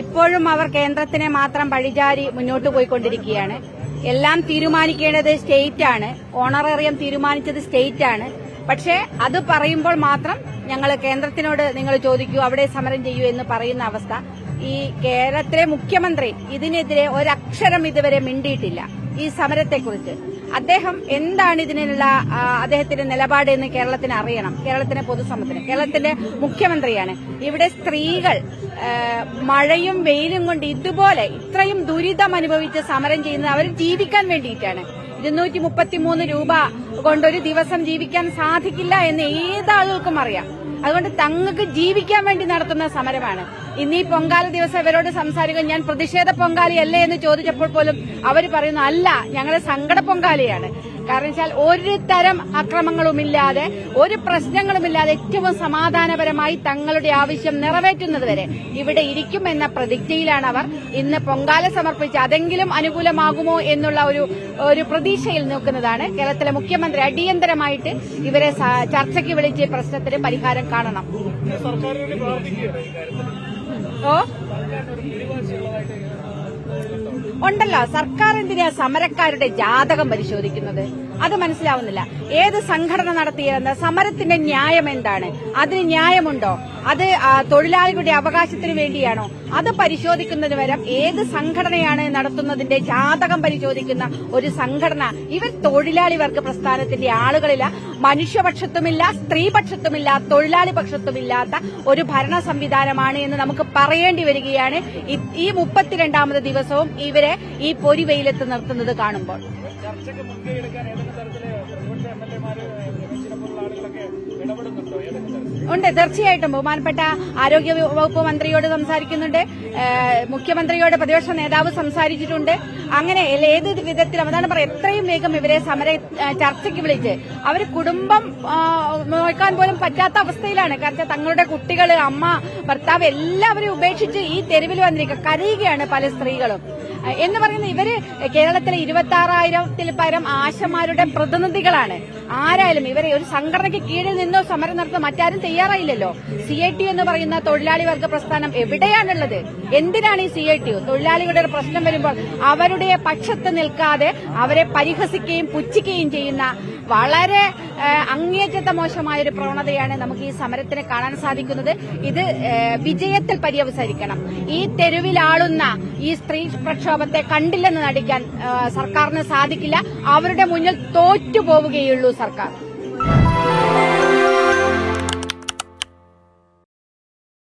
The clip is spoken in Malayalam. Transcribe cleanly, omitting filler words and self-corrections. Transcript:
ഇപ്പോഴും അവർ കേന്ദ്രത്തിനെ മാത്രം പഴിചാരി മുന്നോട്ട് പോയിക്കൊണ്ടിരിക്കുകയാണ്. എല്ലാം തീരുമാനിക്കേണ്ടത് സ്റ്റേറ്റാണ്. ഓണറേറിയം തീരുമാനിച്ചത് സ്റ്റേറ്റാണ്. പക്ഷേ അത് പറയുമ്പോൾ മാത്രം ഞങ്ങൾ കേന്ദ്രത്തിനോട് നിങ്ങൾ ചോദിക്കൂ, അവിടെ സമരം ചെയ്യൂ എന്ന് പറയുന്ന അവസ്ഥ. ഈ കേരളത്തിലെ മുഖ്യമന്ത്രി ഇതിനെതിരെ ഒരക്ഷരം ഇതുവരെ മിണ്ടിയിട്ടില്ല. ഈ സമരത്തെക്കുറിച്ച് അദ്ദേഹം എന്താണ് ഇതിനുള്ള അദ്ദേഹത്തിന്റെ നിലപാട് എന്ന് കേരളത്തിന് അറിയണം. കേരളത്തിന്റെ പൊതുസമൂഹത്തിന്, കേരളത്തിന്റെ മുഖ്യമന്ത്രിയാണ്. ഇവിടെ സ്ത്രീകൾ മഴയും വെയിലും കൊണ്ട് ഇതുപോലെ ഇത്രയും ദുരിതം അനുഭവിച്ച് സമരം ചെയ്യുന്നത് അവർ ജീവിക്കാൻ വേണ്ടിയിട്ടാണ്. 233 രൂപ കൊണ്ടൊരു ദിവസം ജീവിക്കാൻ സാധിക്കില്ല എന്ന് ഏതാളുകൾക്കും അറിയാം. അതുകൊണ്ട് തങ്ങൾക്ക് ജീവിക്കാൻ വേണ്ടി നടത്തുന്ന സമരമാണ്. ഇന്ന് ഈ പൊങ്കാല ദിവസം ഇവരോട് സംസാരിക്കാൻ ഞാൻ പ്രതിഷേധ പൊങ്കാലയല്ലേ എന്ന് ചോദിച്ചപ്പോൾ പോലും അവർ പറയുന്നു അല്ല, ഞങ്ങളെ സങ്കട പൊങ്കാലയാണ്. കാരണം വെച്ചാൽ ഒരു തരം അക്രമങ്ങളുമില്ലാതെ ഒരു പ്രശ്നങ്ങളുമില്ലാതെ ഏറ്റവും സമാധാനപരമായി തങ്ങളുടെ ആവശ്യം നിറവേറ്റുന്നതുവരെ ഇവിടെ ഇരിക്കുമെന്ന പ്രതിജ്ഞയിലാണ് അവർ ഇന്ന് പൊങ്കാല സമർപ്പിച്ച് അതെങ്കിലും അനുകൂലമാകുമോ എന്നുള്ള ഒരു പ്രതീക്ഷയിൽ നിൽക്കുന്നതാണ്. കേരളത്തിലെ മുഖ്യമന്ത്രി അടിയന്തരമായിട്ട് ഇവരെ ചർച്ചയ്ക്ക് വിളിച്ച് പ്രശ്നത്തിന് പരിഹാരം കാണണം. ഉണ്ടല്ലോ, സർക്കാർ എന്തിനാ സമരക്കാരുടെ ജാതകം പരിശോധിക്കുന്നത്? അത് മനസ്സിലാവുന്നില്ല. ഏത് സംഘടന നടത്തിയെന്ന് സമരത്തിന്റെ ന്യായം എന്താണ്? അതിന് ന്യായമുണ്ടോ? അത് തൊഴിലാളികളുടെ അവകാശത്തിന് വേണ്ടിയാണോ? അത് പരിശോധിക്കുന്നതിന് പകരം ഏത് സംഘടനയാണ് നടത്തുന്നതിന്റെ ജാതകം പരിശോധിക്കുന്ന ഒരു സംഘടന. ഇവർ തൊഴിലാളി വർഗ പ്രസ്ഥാനത്തിന്റെ ആളുകളില്ല. മനുഷ്യപക്ഷത്തുമില്ല, സ്ത്രീപക്ഷത്തുമില്ല, തൊഴിലാളി പക്ഷത്തുമില്ലാത്ത ഒരു ഭരണ സംവിധാനമാണ് എന്ന് നമുക്ക് പറയേണ്ടി വരികയാണ്. ഈ 32ാമത് ദിവസവും ഇവരെ ഈ പൊരിവെയിലത്ത് നിർത്തുന്നത് കാണുമ്പോൾ. ഉണ്ട്, തീർച്ചയായിട്ടും ബഹുമാനപ്പെട്ട ആരോഗ്യ വകുപ്പ് മന്ത്രിയോട് സംസാരിക്കുന്നുണ്ട്, മുഖ്യമന്ത്രിയോട് പ്രതിപക്ഷ നേതാവ് സംസാരിച്ചിട്ടുണ്ട്. അങ്ങനെ ഏത് വിധത്തിലും അതാണ് പറയാം, എത്രയും വേഗം ഇവരെ ചർച്ചയ്ക്ക് വിളിച്ച് അവർ കുടുംബം നോക്കാൻ പോലും പറ്റാത്ത അവസ്ഥയിലാണ്. കാരണം തങ്ങളുടെ കുട്ടികൾ, അമ്മ, ഭർത്താവ് എല്ലാവരും ഉപേക്ഷിച്ച് ഈ തെരുവിൽ വന്നിരിക്കുക, കരയുകയാണ് പല സ്ത്രീകളും. എന്ന് പറയുന്നത് ഇവര് കേരളത്തിലെ 26,000-ൽ പരം ആശമാരുടെ പ്രതിനിധികളാണ്. ആരായാലും ഇവരെ ഒരു സംഘടനയ്ക്ക് കീഴിൽ നിന്നോ സമരം നടത്താൻ മറ്റാരും തയ്യാറായില്ലല്ലോ. CITU എന്ന് പറയുന്ന തൊഴിലാളി വർഗ പ്രസ്ഥാനം എവിടെയാണുള്ളത്? എന്തിനാണ് ഈ CITU? തൊഴിലാളികളുടെ പ്രശ്നം വരുമ്പോൾ അവരുടെ പക്ഷത്ത് നിൽക്കാതെ അവരെ പരിഹസിക്കുകയും പുച്ഛിക്കുകയും ചെയ്യുന്ന വളരെ അങ്ങേയറ്റത്തെ മോശമായൊരു പ്രവണതയാണ് നമുക്ക് ഈ സമരത്തിന് കാണാൻ സാധിക്കുന്നത്. ഇത് വിജയത്തിൽ പര്യവസാനിക്കണം. ഈ തെരുവിലാളുന്ന ഈ സ്ത്രീ പ്രക്ഷോഭത്തെ കണ്ടില്ലെന്ന് നടിക്കാൻ സർക്കാരിന് സാധിക്കില്ല. അവരുടെ മുന്നിൽ തോറ്റുപോവുകയുള്ളൂ സർക്കാർ.